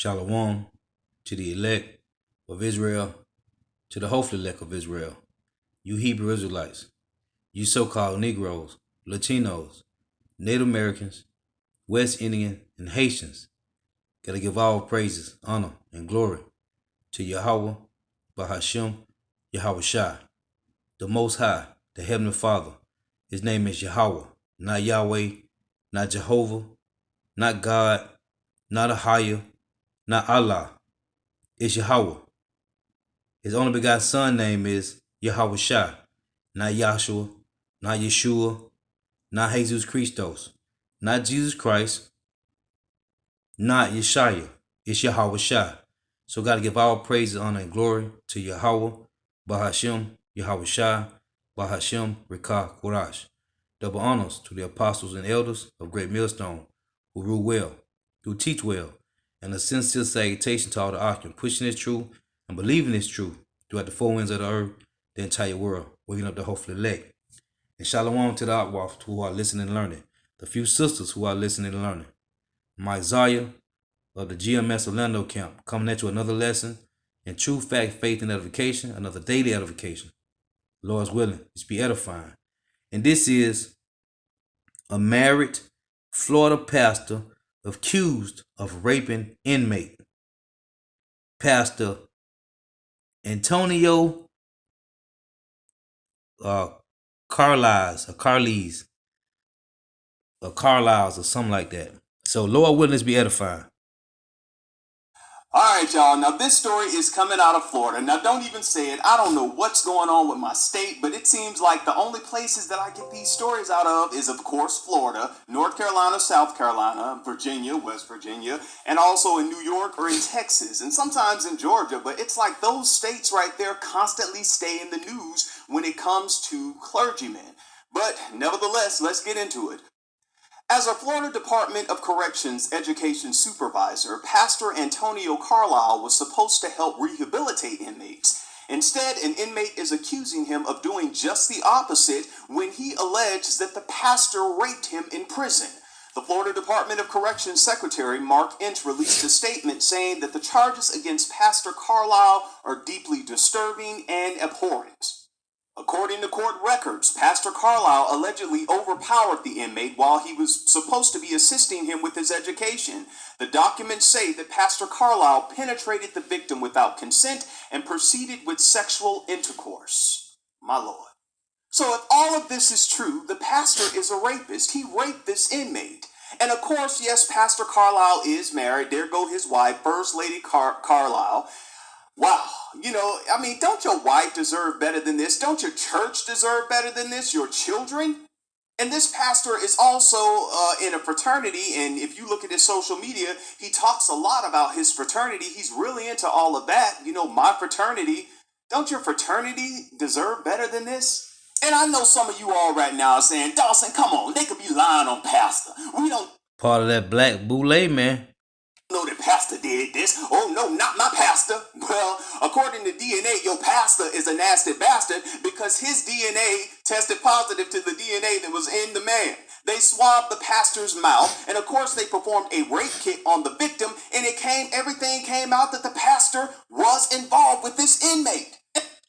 Shalom to the elect of Israel, to the hopeful elect of Israel, you Hebrew Israelites, you so-called Negroes, Latinos, Native Americans, West Indian, and Haitians. Gotta give all praises, honor, and glory to Yahweh, Bahashem, Yahweh Shai, the Most High, the Heavenly Father. His name is Yahweh, not Yahweh, not Jehovah, not God, not Ahia, not Allah. It's Yahweh. His only begotten son name is Yahweh Shai, not Yahshua, not Yeshua, not Jesus Christos, not Jesus Christ, not Yeshaya. It's Yahweh Shai. So gotta give all praises, honor, and glory to Yahweh, Bahashem, Yahweh Shai, Bahashem, Rekah, Korash. Double honors to the apostles and elders of Great Millstone who rule well, who teach well, and a sincere salutation to all the occupants pushing this truth and believing this truth throughout the four winds of the earth, the entire world, waking up the hopeful elect. And shalom to the Akwath who are listening and learning, the few sisters who are listening and learning. Mike Zaya of the GMS Orlando camp coming at you another lesson in true fact, faith, and edification, another daily edification. Lord's willing, it's be edifying. And this is a married Florida pastor accused of raping inmate. Pastor Antonio Carlisle or something like that. So Lord willing, let's be edifying. All right, y'all. Now, this story is coming out of Florida. Now, don't even say it. I don't know what's going on with my state, but it seems like the only places that I get these stories out of is, of course, Florida, North Carolina, South Carolina, Virginia, West Virginia, and also in New York or in Texas, and sometimes in Georgia. But it's like those states right there constantly stay in the news when it comes to clergymen. But nevertheless, let's get into it. As a Florida Department of Corrections education supervisor, Pastor Antonio Carlisle was supposed to help rehabilitate inmates. Instead, an inmate is accusing him of doing just the opposite when he alleges that the pastor raped him in prison. The Florida Department of Corrections Secretary Mark Inch released a statement saying that the charges against Pastor Carlisle are deeply disturbing and abhorrent. According to court records, Pastor Carlisle allegedly overpowered the inmate while he was supposed to be assisting him with his education. The documents say that Pastor Carlisle penetrated the victim without consent and proceeded with sexual intercourse. My Lord. So if all of this is true, the pastor is a rapist. He raped this inmate. And of course, yes, Pastor Carlisle is married. There go his wife, First Lady Carlisle. Wow, don't your wife deserve better than this? Don't your church deserve better than this? Your children? And this pastor is also in a fraternity, and if you look at his social media, he talks a lot about his fraternity. He's really into all of that. My fraternity. Don't your fraternity deserve better than this? And I know some of you all right now are saying, Dawson, come on, they could be lying on pastor. We don't... Part of that black boule, man. No, the pastor did this. Oh, no, not my pastor. Well, according to DNA, your pastor is a nasty bastard because his DNA tested positive to the DNA that was in the man. They swabbed the pastor's mouth, and of course they performed a rape kit on the victim, and everything came out that the pastor was involved with this inmate.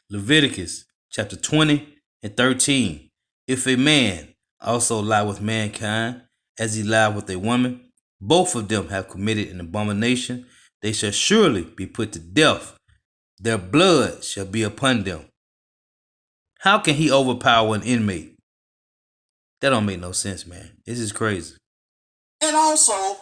Leviticus chapter 20 and 13. If a man also lie with mankind as he lied with a woman, both of them have committed an abomination. They shall surely be put to death. Their blood shall be upon them. How can he overpower an inmate? That don't make no sense, man. This is crazy. And also,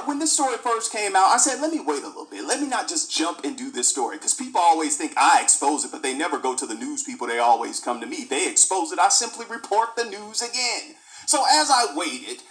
when this story first came out, I said, let me wait a little bit. Let me not just jump and do this story. Because people always think I expose it, but they never go to the news people. They always come to me. They expose it. I simply report the news again. So as I waited,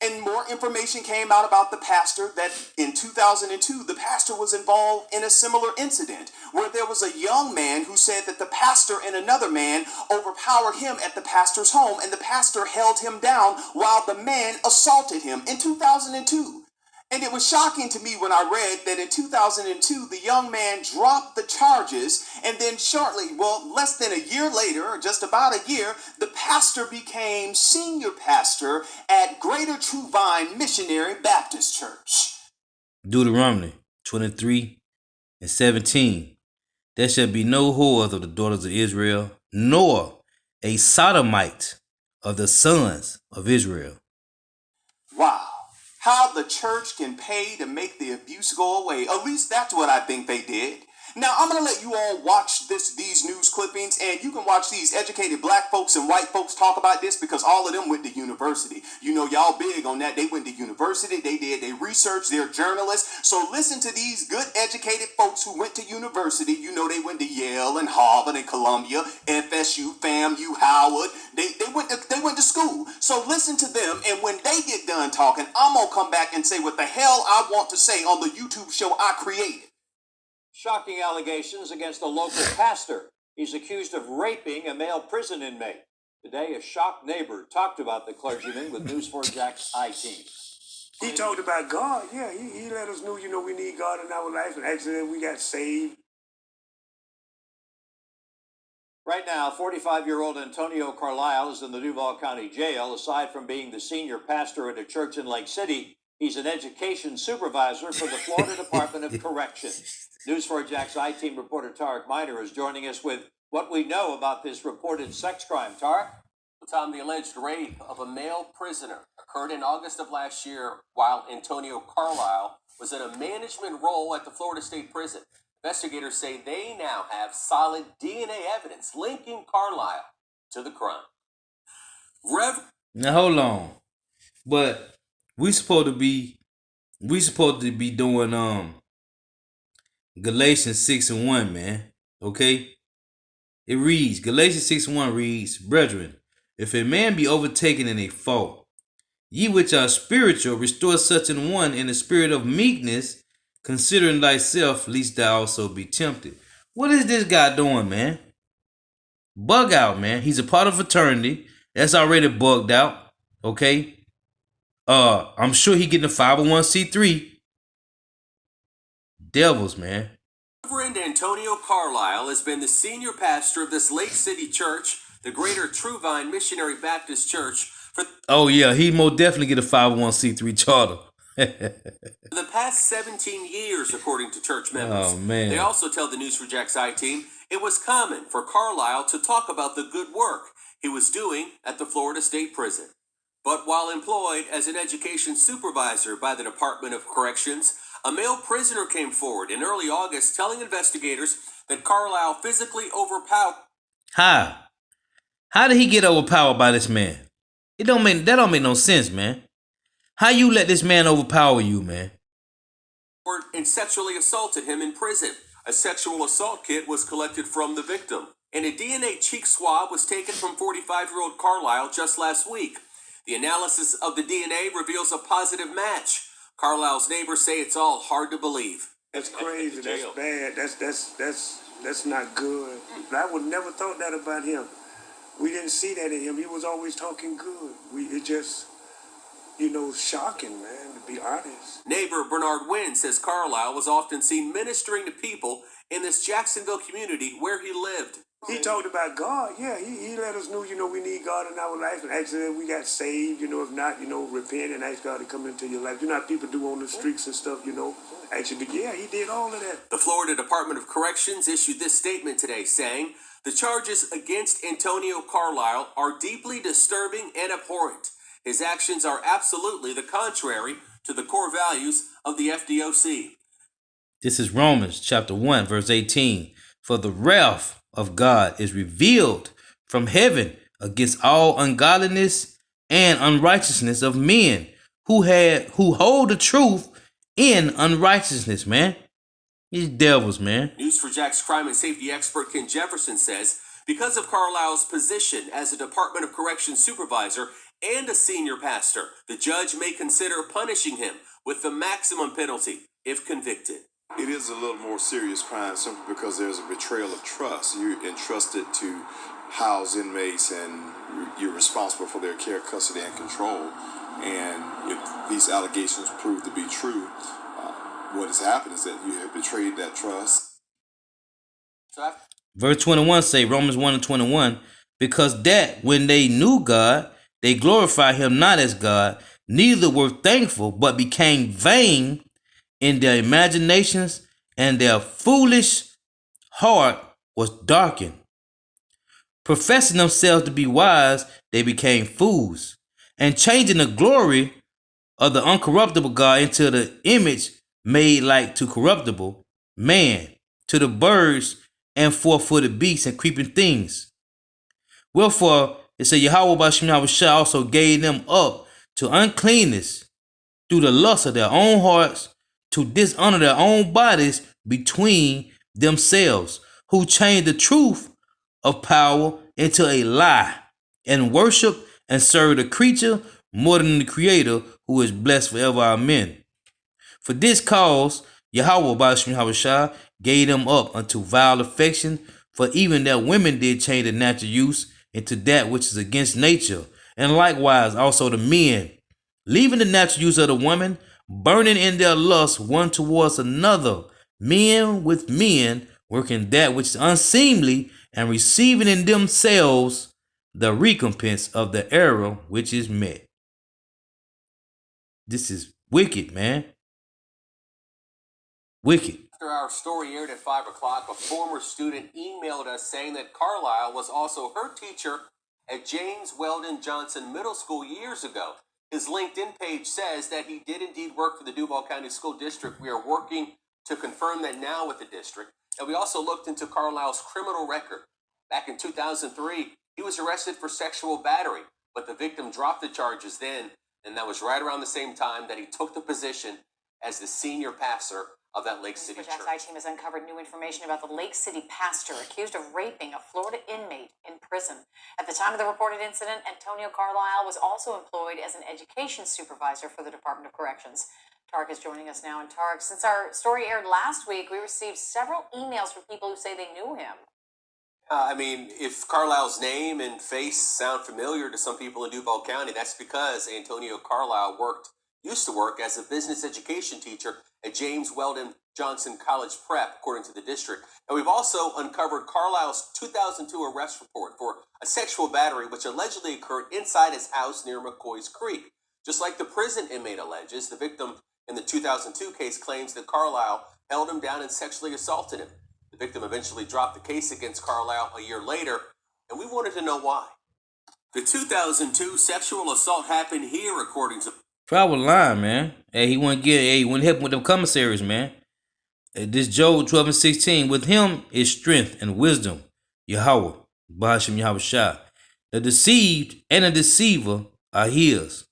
and more information came out about the pastor that in 2002, the pastor was involved in a similar incident where there was a young man who said that the pastor and another man overpowered him at the pastor's home, and the pastor held him down while the man assaulted him in 2002. And it was shocking to me when I read that in 2002, the young man dropped the charges, and then less than a year later, or just about a year, the pastor became senior pastor at Greater True Vine Missionary Baptist Church. Deuteronomy 23:17. There shall be no whores of the daughters of Israel, nor a sodomite of the sons of Israel. Wow. How the church can pay to make the abuse go away. At least that's what I think they did. Now, I'm going to let you all watch these news clippings, and you can watch these educated black folks and white folks talk about this because all of them went to university. You know, y'all big on that. They went to university. They researched. They're journalists. So listen to these good educated folks who went to university. You know, they went to Yale and Harvard and Columbia, FSU, FAMU, Howard. They went to school. So listen to them, and when they get done talking, I'm going to come back and say what the hell I want to say on the YouTube show I created. Shocking allegations against a local pastor. He's accused of raping a male prison inmate. Today, a shocked neighbor talked about the clergyman with News4Jack's I-Team. He talked about God. Yeah, he let us know, we need God in our life, and actually we got saved. Right now, 45-year-old Antonio Carlisle is in the Duval County Jail. Aside from being the senior pastor at a church in Lake City, he's an education supervisor for the Florida Department of Corrections. News4Jack's I-Team reporter Tarek Miner is joining us with what we know about this reported sex crime. Tarek? Tom, the alleged rape of a male prisoner occurred in August of last year while Antonio Carlisle was in a management role at the Florida State Prison. Investigators say they now have solid DNA evidence linking Carlisle to the crime. Now hold on. But we supposed to be doing Galatians 6:1, man. Okay? It reads, Galatians 6:1 reads, Brethren, if a man be overtaken in a fault, ye which are spiritual, restore such an one in the spirit of meekness, considering thyself, lest thou also be tempted. What is this guy doing, man? Bug out, man. He's a part of fraternity. That's already bugged out. Okay? I'm sure he getting a 501c3. Devils, man. Reverend Antonio Carlisle has been the senior pastor of this Lake City church, the Greater Truvine Missionary Baptist Church, for he most definitely get a 501c3 charter. the past 17 years, according to church members. Oh, man. They also tell the News4Jack's I-Team it was common for Carlisle to talk about the good work he was doing at the Florida State Prison. But while employed as an education supervisor by the Department of Corrections, a male prisoner came forward in early August telling investigators that Carlisle physically overpowered. How did he get overpowered by this man? That don't make no sense, man. How you let this man overpower you, man? And sexually assaulted him in prison. A sexual assault kit was collected from the victim, and a DNA cheek swab was taken from 45-year-old Carlisle just last week. The analysis of the DNA reveals a positive match. Carlisle's neighbors say it's all hard to believe. That's crazy. That's bad. That's not good. I would never thought that about him. We didn't see that in him. He was always talking good. It just, shocking, man, to be honest. Neighbor Bernard Wynn says Carlisle was often seen ministering to people in this Jacksonville community where he lived. He talked about God. Yeah, he let us know, we need God in our life. And actually, we got saved. If not, repent and ask God to come into your life. You know how people do on the streets and stuff, Actually, yeah, he did all of that. The Florida Department of Corrections issued this statement today saying, the charges against Antonio Carlisle are deeply disturbing and abhorrent. His actions are absolutely the contrary to the core values of the FDOC. This is Romans chapter 1, verse 18. For the wrath of God is revealed from heaven against all ungodliness and unrighteousness of men who hold the truth in unrighteousness, man. These devils, man. News4Jack's crime and safety expert Ken Jefferson says, because of Carlisle's position as a Department of Corrections supervisor and a senior pastor, the judge may consider punishing him with the maximum penalty if convicted. It is a little more serious crime simply because there's a betrayal of trust. You're entrusted to house inmates and you're responsible for their care, custody, and control. And if these allegations prove to be true, what has happened is that you have betrayed that trust. Verse 21 say, Romans 1:21, because that when they knew God, they glorified him not as God, neither were thankful, but became vain in their imaginations, and their foolish heart was darkened. Professing themselves to be wise, they became fools, and changing the glory of the uncorruptible God into the image made like to corruptible man, to the birds and four-footed beasts and creeping things. Wherefore, it said Yahweh Bashim Yahushua also gave them up to uncleanness through the lust of their own hearts, to dishonor their own bodies between themselves, who changed the truth of power into a lie, and worship and serve the creature more than the Creator, who is blessed forever. Amen. For this cause, Yahweh Bashim Yahushua gave them up unto vile affection, for even their women did change the natural use into that which is against nature, and likewise also the men, leaving the natural use of the woman, burning in their lust one towards another, men with men, working that which is unseemly, and receiving in themselves the recompense of the error which is met. This is wicked, man. Wicked. After our story aired at 5 o'clock, a former student emailed us saying that Carlisle was also her teacher at James Weldon Johnson Middle School years ago. His LinkedIn page says that he did indeed work for the Duval County School District. We are working to confirm that now with the district. And we also looked into Carlisle's criminal record. Back in 2003, he was arrested for sexual battery, but the victim dropped the charges then, and that was right around the same time that he took the position as the senior pastor of that Lake City church. The team has uncovered new information about the Lake City pastor accused of raping a Florida inmate in prison. At the time of the reported incident, Antonio Carlisle was also employed as an education supervisor for the Department of Corrections. Tarek is joining us now. And Tarek, since our story aired last week, we received several emails from people who say they knew him. I mean, if Carlisle's name and face sound familiar to some people in Duval County, that's because Antonio Carlisle used to work as a business education teacher at James Weldon Johnson College Prep, according to the district. And we've also uncovered Carlisle's 2002 arrest report for a sexual battery which allegedly occurred inside his house near McCoy's Creek. Just like the prison inmate alleges, the victim in the 2002 case claims that Carlisle held him down and sexually assaulted him. The victim eventually dropped the case against Carlisle a year later, and we wanted to know why. The 2002 sexual assault happened here, according to... I was lying, man. Hey, he wouldn't help him with them commissaries, man. This Job 12 and 16, with him is strength and wisdom, Yahweh, Bahashim Yahushua. The deceived and the deceiver are his.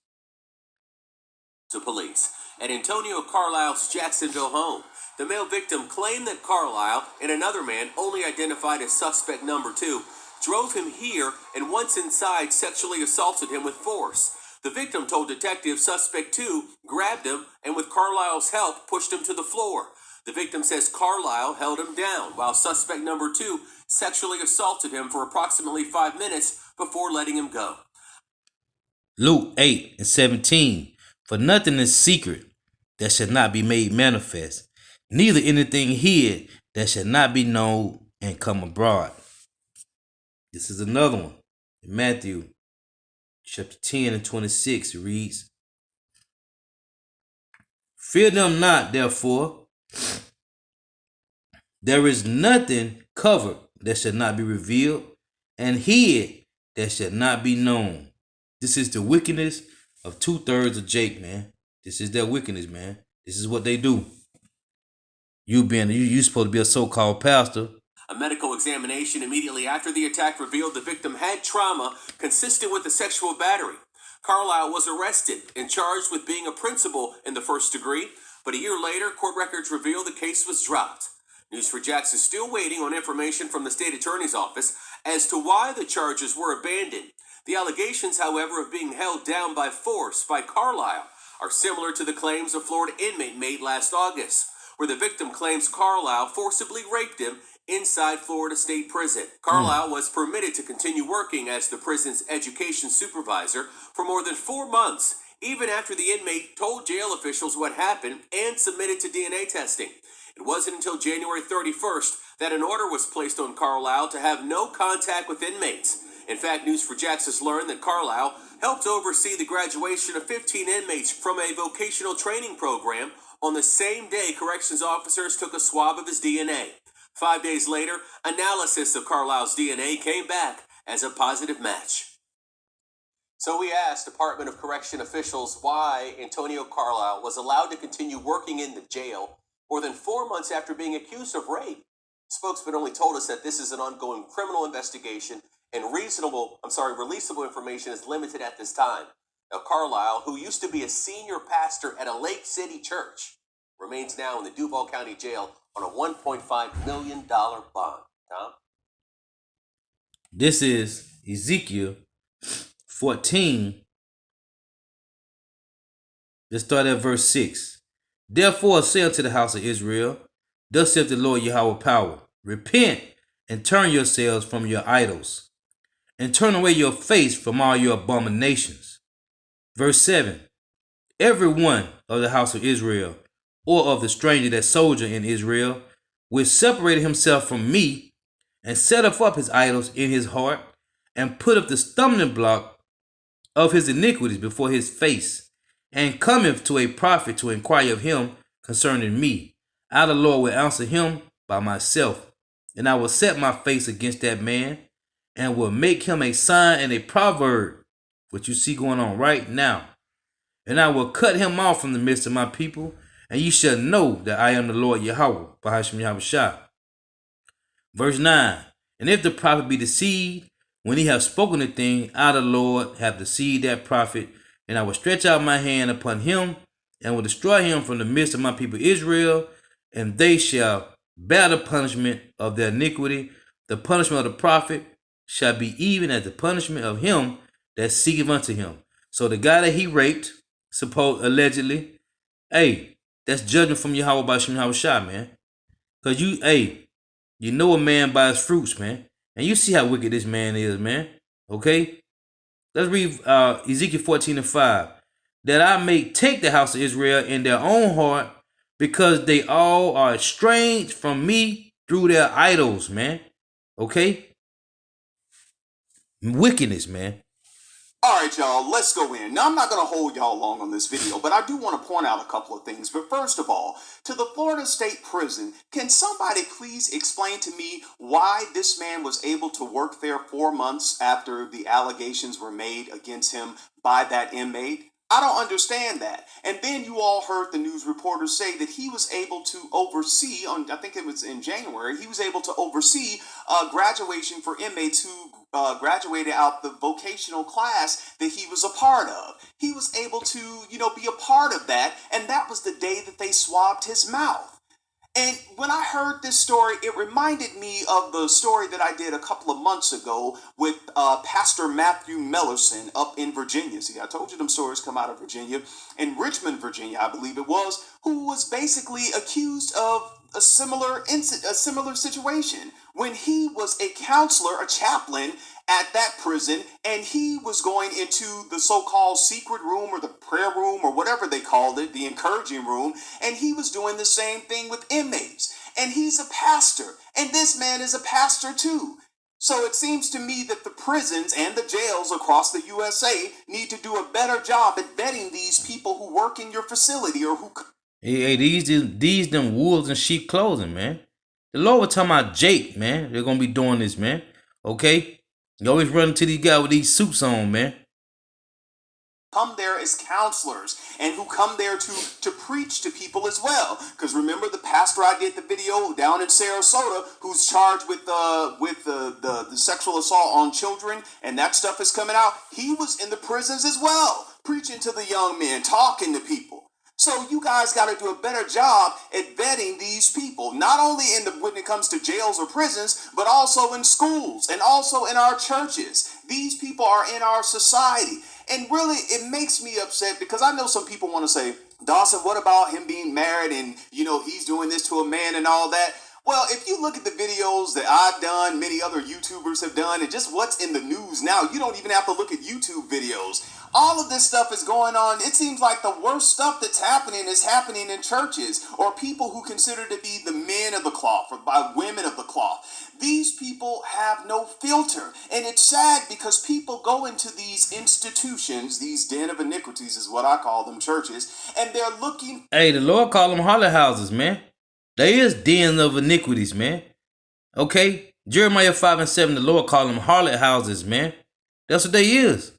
To police. At Antonio Carlisle's Jacksonville home, the male victim claimed that Carlisle and another man, only identified as suspect number 2, drove him here and once inside sexually assaulted him with force. The victim told detectives suspect 2 grabbed him and with Carlisle's help pushed him to the floor. The victim says Carlisle held him down while suspect number 2 sexually assaulted him for approximately 5 minutes before letting him go. Luke 8 and 17. For nothing is secret that shall not be made manifest, neither anything hid that shall not be known and come abroad. This is another one. In Matthew chapter 10 and 26, it reads, Fear them not, therefore. There is nothing covered that shall not be revealed, and hid that shall not be known. This is the wickedness of 2/3 of Jake, man. This is their wickedness, man. This is what they do. You supposed to be a so-called pastor. A medical examination immediately after the attack revealed the victim had trauma consistent with a sexual battery. Carlisle was arrested and charged with being a principal in the first degree, but a year later, court records reveal the case was dropped. News4Jax is still waiting on information from the state attorney's office as to why the charges were abandoned. The allegations, however, of being held down by force by Carlisle are similar to the claims a Florida inmate made last August, where the victim claims Carlisle forcibly raped him inside Florida State Prison. Carlisle was permitted to continue working as the prison's education supervisor for more than 4 months, even after the inmate told jail officials what happened and submitted to DNA testing. It wasn't until January 31st that an order was placed on Carlisle to have no contact with inmates. In fact, News4Jax has learned that Carlisle helped oversee the graduation of 15 inmates from a vocational training program On the same day, corrections officers took a swab of his DNA. 5 days later, analysis of Carlisle's DNA came back as a positive match. So we asked Department of Correction officials why Antonio Carlisle was allowed to continue working in the jail more than 4 months after being accused of rape. Spokesman only told us that this is an ongoing criminal investigation and releasable information is limited at this time. Now, Carlisle, who used to be a senior pastor at a Lake City church, remains now in the Duval County Jail on a $1.5 million bond. Tom? This is Ezekiel 14. Let's start at verse 6. Therefore say unto the house of Israel, thus saith the Lord Yahweh power, repent and turn yourselves from your idols, and turn away your face from all your abominations. Verse 7. Every one of the house of Israel, or of the stranger that sojourn in Israel, which separated himself from me, and set up his idols in his heart, and put up the stumbling block of his iniquities before his face, and cometh to a prophet to inquire of him concerning me, I the Lord will answer him by myself, and I will set my face against that man, and will make him a sign and a proverb, what you see going on right now. And I will cut him off from the midst of my people, and ye shall know that I am the Lord Yahweh, Bahasham Yahushua. Verse 9. And if the prophet be deceived, when he have spoken a thing, I the Lord have deceived that prophet, and I will stretch out my hand upon him, and will destroy him from the midst of my people Israel, and they shall bear the punishment of their iniquity. The punishment of the prophet shall be even as the punishment of him that seeketh unto him. So the guy that he raped, allegedly, that's judgment from Yahweh by Shem Yahushua, man. Cause you know a man by his fruits, man. And you see how wicked this man is, man. Okay? Let's read Ezekiel 14:5. That I may take the house of Israel in their own heart, because they all are estranged from me through their idols, man. Okay? Wickedness, man. All right, y'all, let's go in. Now, I'm not going to hold y'all long on this video, but I do want to point out a couple of things. But first of all, to the Florida State Prison, can somebody please explain to me why this man was able to work there 4 months after the allegations were made against him by that inmate? I don't understand that. And then you all heard the news reporters say that he was able to oversee, I think it was in January, he was able to oversee graduation for inmates who graduated out the vocational class that he was a part of. He was able to, be a part of that, and that was the day that they swabbed his mouth. And when I heard this story, it reminded me of the story that I did a couple of months ago with Pastor Matthew Mellerson up in Virginia. See, I told you them stories come out of Virginia. In Richmond, Virginia, I believe it was, who was basically accused of a similar situation when he was a counselor, a chaplain at that prison, and he was going into the so-called secret room or the prayer room or whatever they called it, the encouraging room, and he was doing the same thing with inmates. And he's a pastor, and this man is a pastor too. So it seems to me that the prisons and the jails across the USA need to do a better job at vetting these people who work in your facility or who... Hey, these them wolves in sheep clothing, man. The Lord was talking about Jake, man. They're gonna be doing this, man. Okay? You always run to these guys with these suits on, man. Come there as counselors and who come there to preach to people as well. Because remember the pastor I did the video down in Sarasota who's charged with the sexual assault on children, and that stuff is coming out. He was in the prisons as well, preaching to the young men, talking to people. So you guys got to do a better job at vetting these people, not only when it comes to jails or prisons, but also in schools and also in our churches. These people are in our society. And really, it makes me upset because I know some people want to say, Dawson, what about him being married and, he's doing this to a man and all that? Well, if you look at the videos that I've done, many other YouTubers have done, and just what's in the news now, you don't even have to look at YouTube videos. All of this stuff is going on. It seems like the worst stuff that's happening is happening in churches or people who consider to be the men of the cloth or by women of the cloth. These people have no filter. And it's sad because people go into these institutions, these den of iniquities is what I call them, churches, and they're looking. Hey, the Lord call them holly houses, man. They is dens of iniquities, man. Okay? Jeremiah 5:7, the Lord call them harlot houses, man. That's what they is.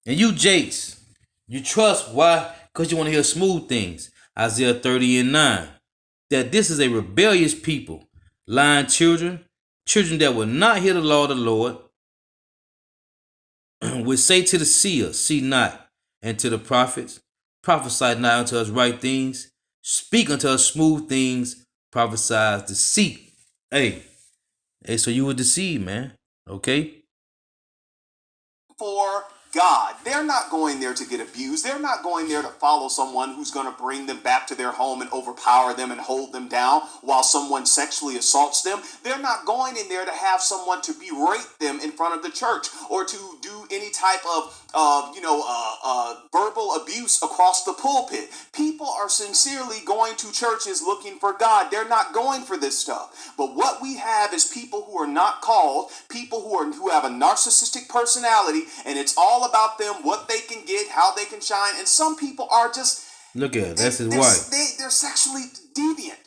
And you Jakes, you trust, why? Because you want to hear smooth things. Isaiah 30:9. That this is a rebellious people, lying children that will not hear the law of the Lord, will say to the seer, see not, and to the prophets, prophesy not unto us right things, speak unto us smooth things, prophesy deceit. Hey, so you were deceived, man. Okay? For God. They're not going there to get abused. They're not going there to follow someone who's going to bring them back to their home and overpower them and hold them down while someone sexually assaults them. They're not going in there to have someone to berate them in front of the church or to do any type of verbal abuse across the pulpit. People are sincerely going to churches looking for God. They're not going for this stuff. But what we have is people who are not called, people who have a narcissistic personality, and it's all about them, what they can get, how they can shine. And some people are just... Look at it. That's his wife. They're sexually deviant.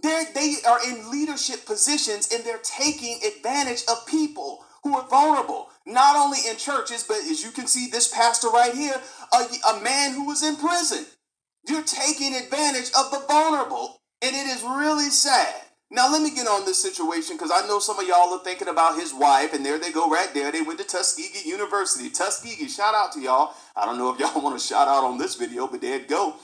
They are in leadership positions, and they're taking advantage of people who are vulnerable. Not only in churches, but as you can see, this pastor right here, a man who was in prison. You're taking advantage of the vulnerable, and it is really sad. Now, let me get on this situation because I know some of y'all are thinking about his wife, and there they go right there. They went to Tuskegee University. Tuskegee, shout out to y'all. I don't know if y'all want to shout out on this video, but there it go.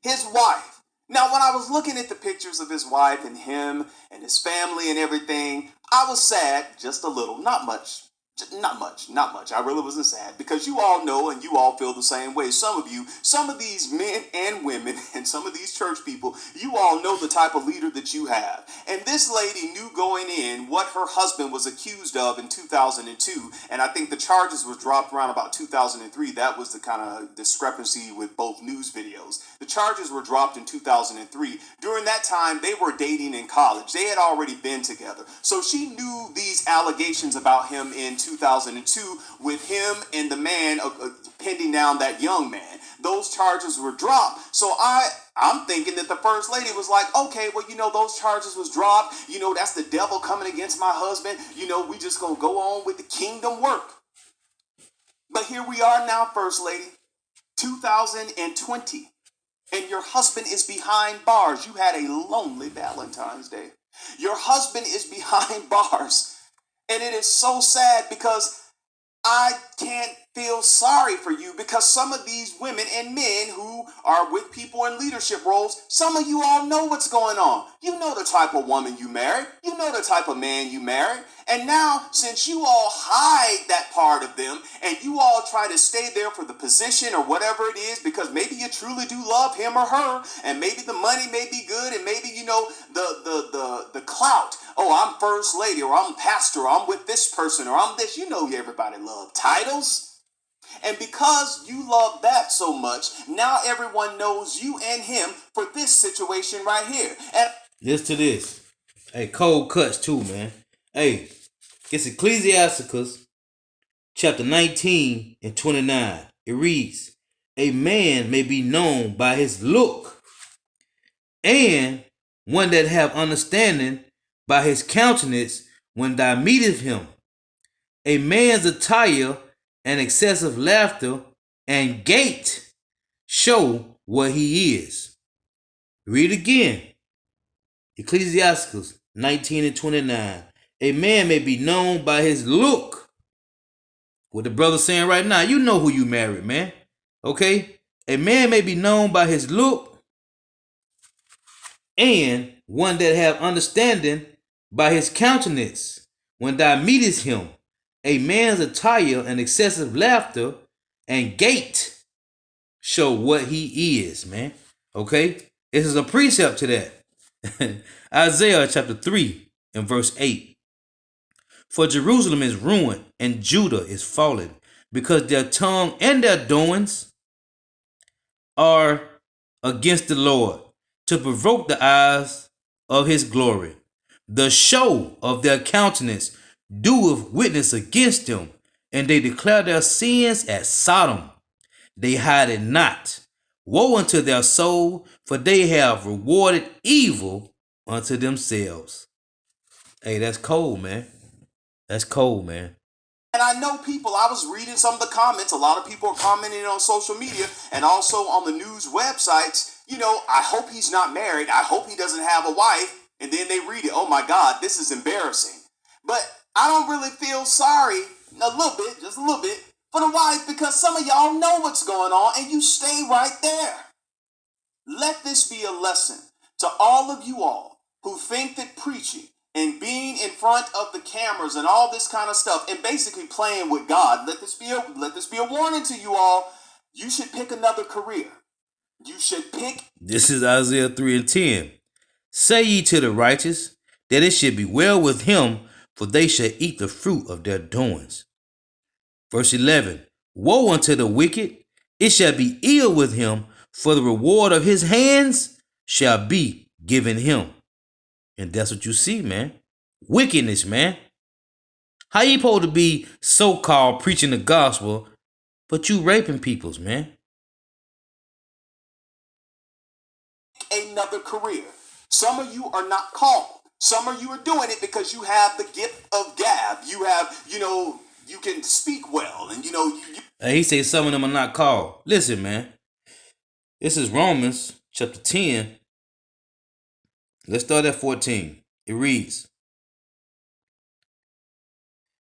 His wife. Now, when I was looking at the pictures of his wife and him and his family and everything, I was sad just a little, not much. Not much. I really wasn't sad because you all know and you all feel the same way. Some of these men and women and some of these church people, you all know the type of leader that you have. And this lady knew going in what her husband was accused of in 2002. And I think the charges were dropped around about 2003. That was the kind of discrepancy with both news videos. The charges were dropped in 2003. During that time, they were dating in college. They had already been together. So she knew these allegations about him in 2002 with him and the man pinning down that young man. Those charges were dropped. So I'm thinking that the first lady was like, okay, well, those charges was dropped. That's the devil coming against my husband. We just going to go on with the kingdom work. But here we are now, First Lady, 2020. And your husband is behind bars. You had a lonely Valentine's Day. Your husband is behind bars. And it is so sad because I can't feel sorry for you because some of these women and men who are with people in leadership roles, some of you all know what's going on. You know the type of woman you married. You know the type of man you married. And now, since you all hide that part of them and you all try to stay there for the position or whatever it is because maybe you truly do love him or her and maybe the money may be good and maybe, the clout. Oh, I'm first lady or I'm pastor or I'm with this person or I'm this. Everybody love titles. And because you love that so much, now everyone knows you and him for this situation right here. And listen to this. Hey, cold cuts too, man. Hey, it's Ecclesiasticus chapter 19 and 29. It reads, a man may be known by his look, and one that have understanding by his countenance when thou meetest him. A man's attire and excessive laughter and gait show what he is. Read again. Ecclesiasticus 19 and 29. A man may be known by his look. What the brother's saying right now, you know who you married, man. Okay? A man may be known by his look, and one that have understanding by his countenance when thou meetest him. A man's attire and excessive laughter and gait show what he is, man. Okay? This is a precept to that. Isaiah chapter 3 and verse 8. For Jerusalem is ruined and Judah is fallen. because their tongue and their doings are against the Lord, to provoke the eyes of his glory. The show of their countenance doeth witness against them, and they declare their sins at Sodom. They hide it not. Woe unto their soul, for they have rewarded evil unto themselves. Hey, that's cold, man. That's cold, man. And I know people, I was reading some of the comments. A lot of people are commenting on social media and also on the news websites. You know, I hope he's not married. I hope he doesn't have a wife. And then they read it. Oh my God, this is embarrassing. But I don't really feel sorry, a little bit, just a little bit, for the wife, because some of y'all know what's going on and you stay right there. Let this be a lesson to all of you all who think that preaching and being in front of the cameras and all this kind of stuff and basically playing with God, let this be a warning to you all. You should pick another career. You should pick. This is Isaiah 3 and 10. Say ye to the righteous, that it should be well with him, for they shall eat the fruit of their doings. Verse 11. Woe unto the wicked, it shall be ill with him, for the reward of his hands shall be given him. And that's what you see, man. Wickedness, man. How you supposed to be so-called preaching the gospel, but you raping peoples, man? Another career. Some of you are not called. Some of you are doing it because you have the gift of gab. You have, you can speak well, and He said some of them are not called. Listen, man. This is Romans chapter 10. Let's start at 14. It reads,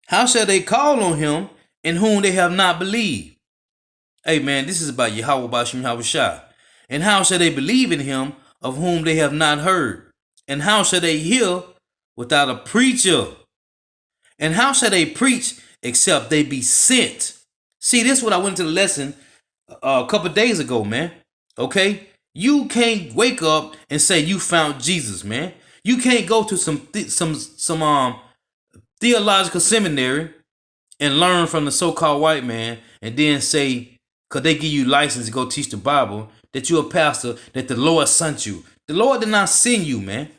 how shall they call on him in whom they have not believed? Hey, man, this is about Yahweh Bashim Yahushua. And how shall they believe in him of whom they have not heard? And how shall they hear without a preacher? And how shall they preach except they be sent? See, this is what I went to the lesson a couple days ago, man. Okay? You can't wake up and say you found Jesus, man. You can't go to some theological seminary and learn from the so-called white man and then say, because they give you license to go teach the Bible, that you're a pastor, that the Lord sent you. The Lord did not send you, man.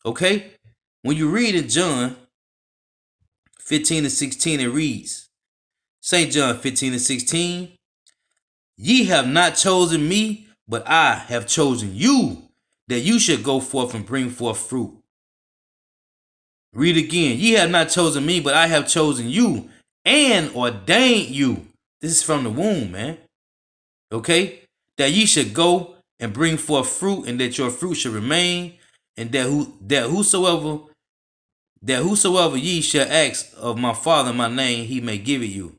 Okay? When you read in John 15 and 16, it reads, St. John 15 and 16, ye have not chosen me, but I have chosen you, that you should go forth and bring forth fruit. Read again. Ye have not chosen me, but I have chosen you and ordained you. This is from the womb, man. Okay? That ye should go and bring forth fruit, and that your fruit should remain, and that whosoever ye shall ask of my Father in my name, he may give it you.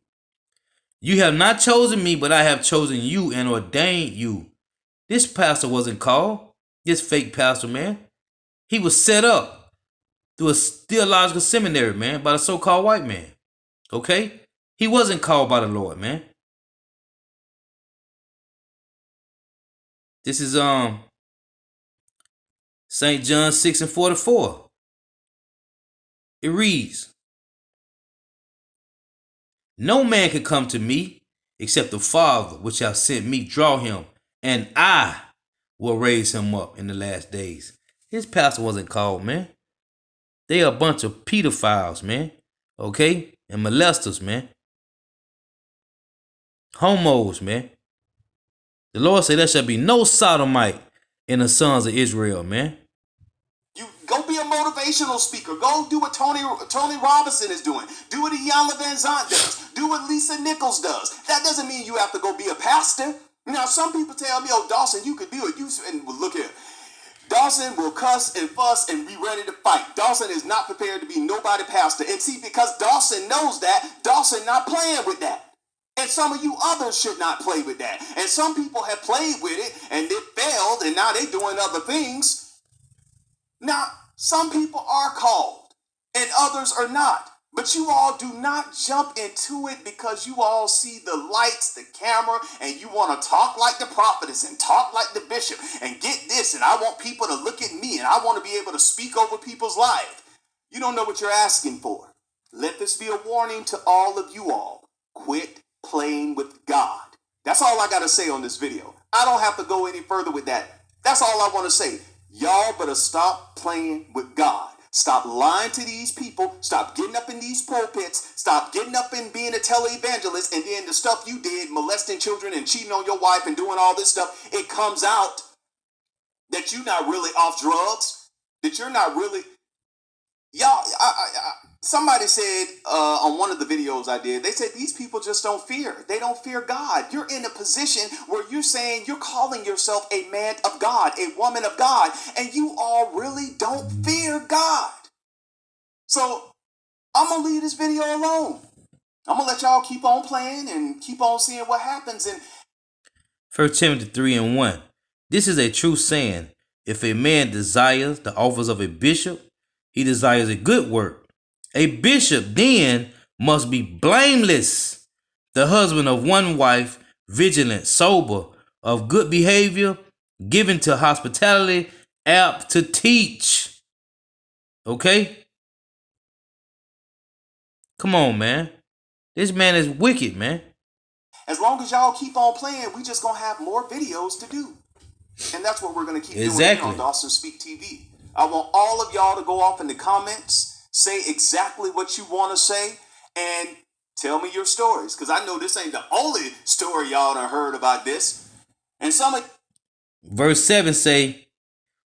You have not chosen me, but I have chosen you and ordained you. This pastor wasn't called. This fake pastor, man. He was set up through a theological seminary, man, by the so-called white man. Okay? He wasn't called by the Lord, man. This is St. John 6 and 44. It reads, no man can come to me except the Father which hath sent me draw him, and I will raise him up in the last days. His pastor wasn't called, man. They are a bunch of pedophiles, man. Okay? And molesters, man. Homos, man. The Lord said there shall be no sodomite in the sons of Israel, man. You go be a motivational speaker. Go do what Tony Robinson is doing. Do what Iyanla Van Zant does. Do what Lisa Nichols does. That doesn't mean you have to go be a pastor. Now, some people tell me, oh, Dawson, you could do it. And look here. Dawson will cuss and fuss and be ready to fight. Dawson is not prepared to be nobody pastor. And see, because Dawson knows that, Dawson not playing with that. And some of you others should not play with that. And some people have played with it and it failed and now they're doing other things. Now, some people are called and others are not. But you all do not jump into it because you all see the lights, the camera, and you want to talk like the prophetess and talk like the bishop and get this. And I want people to look at me and I want to be able to speak over people's life. You don't know what you're asking for. Let this be a warning to all of you all. Quit playing with God. That's all I got to say on this video. I don't have to go any further with that. That's all I want to say. Y'all better stop playing with God. Stop lying to these people. Stop getting up in these pulpits. Stop getting up and being a televangelist. And then the stuff you did, molesting children and cheating on your wife and doing all this stuff, it comes out that you're not really off drugs, that you're not really... Y'all, somebody said on one of the videos I did, they said these people just don't fear. They don't fear God. You're in a position where you're saying you're calling yourself a man of God, a woman of God, and you all really don't fear God. So I'm going to leave this video alone. I'm going to let y'all keep on playing and keep on seeing what happens. And 1 Timothy 3:1. This is a true saying. If a man desires the office of a bishop, he desires a good work. A bishop then must be blameless, the husband of one wife, vigilant, sober, of good behavior, given to hospitality, apt to teach. Okay? Come on, man. This man is wicked, man. as long as y'all keep on playing, we just going to have more videos to do. And that's what we're going to keep doing here on Dawson Speak TV. I want all of y'all to go off in the comments, say exactly what you want to say, and tell me your stories. Because I know this ain't the only story y'all done heard about this. And some of... Verse 7 say,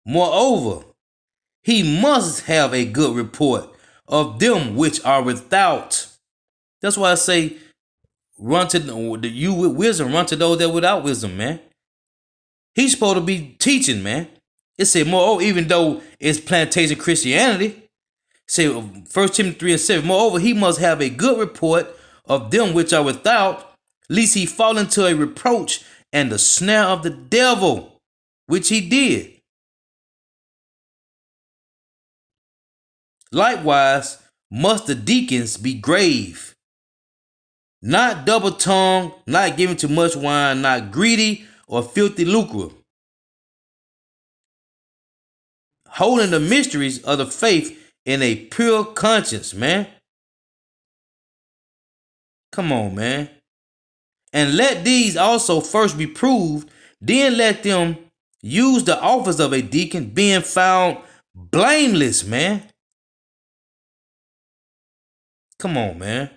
moreover, he must have a good report of them which are without. That's why I say, run to you with wisdom, run to those that without wisdom, man. He's supposed to be teaching, man. It said, moreover, even though it's plantation Christianity, say 1 Timothy 3:7, moreover, he must have a good report of them which are without, lest he fall into a reproach and the snare of the devil, which he did. Likewise, must the deacons be grave, not double-tongued, not given to much wine, not greedy or filthy lucre, holding the mysteries of the faith in a pure conscience, man. Come on, man. And let these also first be proved, then let them use the office of a deacon, being found blameless, man. Come on, man.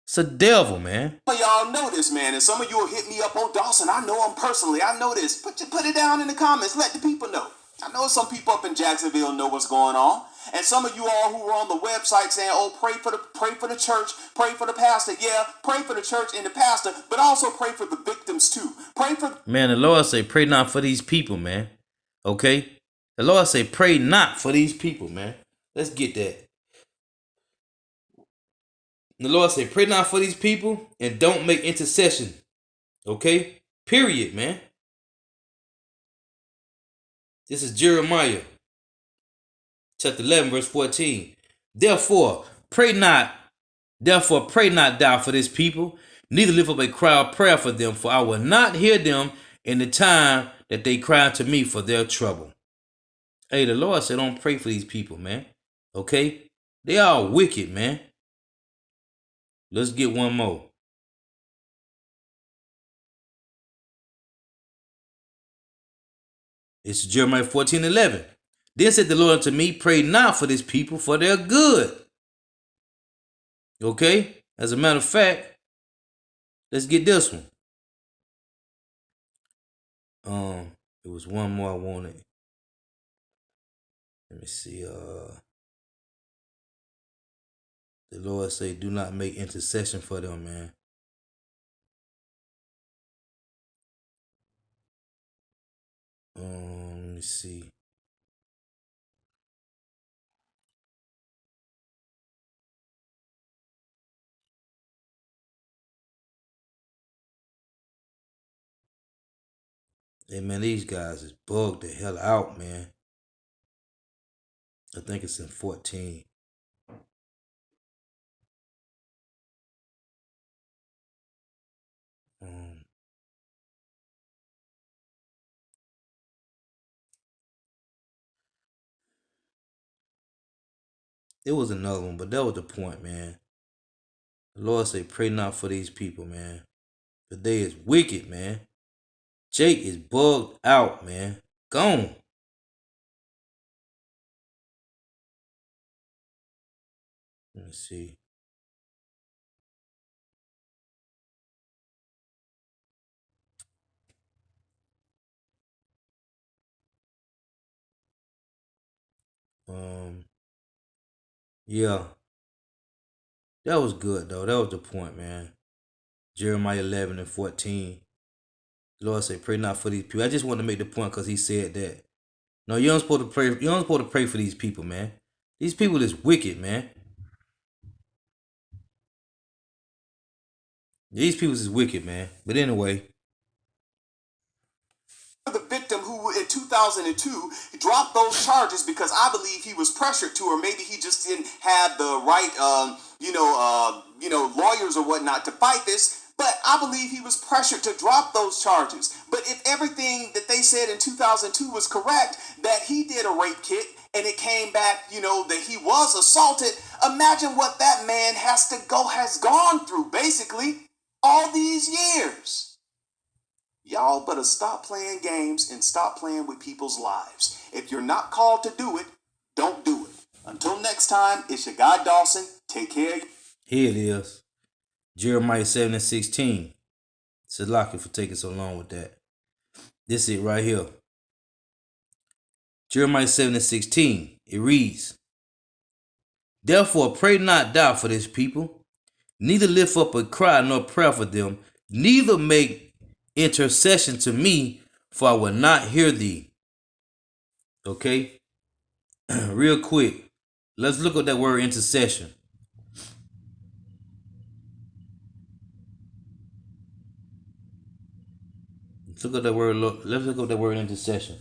It's a devil, man. Some of y'all know this, man, and some of you will hit me up on Dawson. I know him personally. I know this. Put it down in the comments. Let the people know. I know some people up in Jacksonville know what's going on. And some of you all who were on the website saying, oh, pray for the church, pray for the pastor. Yeah, pray for the church and the pastor, but also pray for the victims too. Pray for... Man, the Lord say, pray not for these people, man. Okay? The Lord say, pray not for these people, man. Let's get that. The Lord say, pray not for these people and don't make intercession. Okay? Period, man. This is Jeremiah chapter 11, verse 14. Therefore, pray not thou for this people, neither lift up a cry of prayer for them, for I will not hear them in the time that they cry to me for their trouble. Hey, the Lord said, don't pray for these people, man. Okay? They are wicked, man. Let's get one more. It's Jeremiah 14:11. Then said the Lord unto me, pray not for this people, for their good. Okay? As a matter of fact, let's get this one. There was one more I wanted. Let me see. The Lord say, do not make intercession for them, man. Let me see. Hey, man, these guys is bugged the hell out, man. I think it's in 14. It was another one, but that was the point, man. The Lord say, pray not for these people, man. For they is wicked, man. Jake is bugged out, man. Gone. Let me see. Yeah. That was good, though. That was the point, man. Jeremiah 11 and 14. The Lord said, pray not for these people. I just want to make the point because he said that. No, you don't supposed to pray. You don't supposed to pray for these people, man. These people is wicked, man. These people is wicked, man. But anyway. The victim who in 2002 dropped those charges because I believe he was pressured to, or maybe he just didn't have the right, lawyers or whatnot to fight this. But I believe he was pressured to drop those charges. But if everything that they said in 2002 was correct, that he did a rape kit and it came back, that he was assaulted, imagine what that man has gone through, basically, all these years. Y'all better stop playing games and stop playing with people's lives. If you're not called to do it, don't do it. Until next time, it's your guy Dawson. Take care. Here it is. Jeremiah 7 and 16. Salaki for taking so long with that. This is it right here. Jeremiah 7 and 16. It reads, therefore pray not thou for this people, neither lift up a cry nor prayer for them, neither make intercession to me, for I will not hear thee. Okay? Real quick. Let's look at that word intercession. Let's look at that word intercession.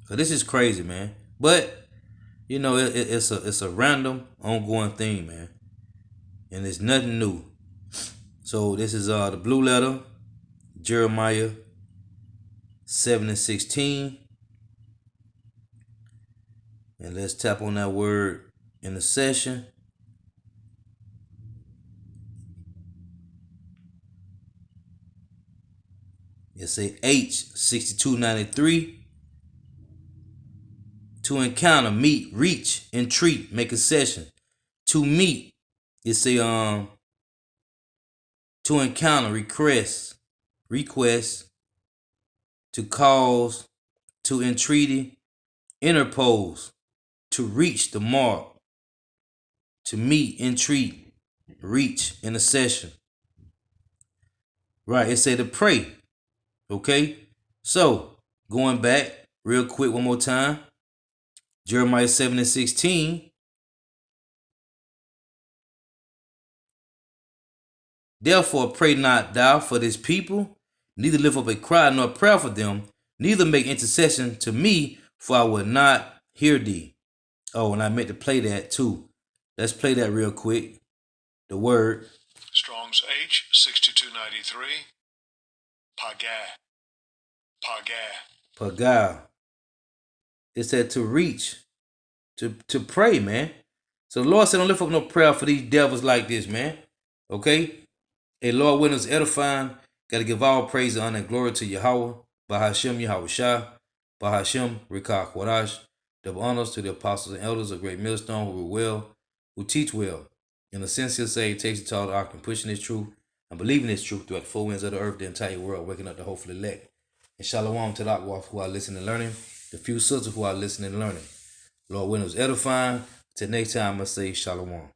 So this is crazy, man. But it's a random, ongoing thing, man. And it's nothing new. So this is the blue letter, Jeremiah 7 and 16. And let's tap on that word intercession. It say H6293. To encounter, meet, reach, entreat, make a session. To meet, it say to encounter, request, to cause, to entreaty, interpose, to reach the mark, to meet, entreat, reach, intercession. Right, it say to pray. Okay, so going back real quick one more time. Jeremiah 7 and 16. Therefore pray not thou for this people, neither lift up a cry nor prayer for them, neither make intercession to me, for I will not hear thee. Oh, and I meant to play that too. Let's play that real quick. The word. Strong's H6293. Pagah. It said to reach, to pray, man. So the Lord said, don't lift up no prayer for these devils like this, man. Okay? A Lord, when it's edifying, got to give all praise, honor, and glory to Yahweh, Bahashem, Yahweh Shah, Bahashem, Rikah Quadash. Double honors to the apostles and elders of Great Millstone who rule well, who teach well. In a sense, he'll say, takes it to all the ark and pushing this truth and believing this truth throughout the four winds of the earth, the entire world, waking up the hopeful elect. And shalom to the Akwaf who are listening and learning, the few sisters who are listening and learning. Lord, when it was edifying, till next time, I say shalom.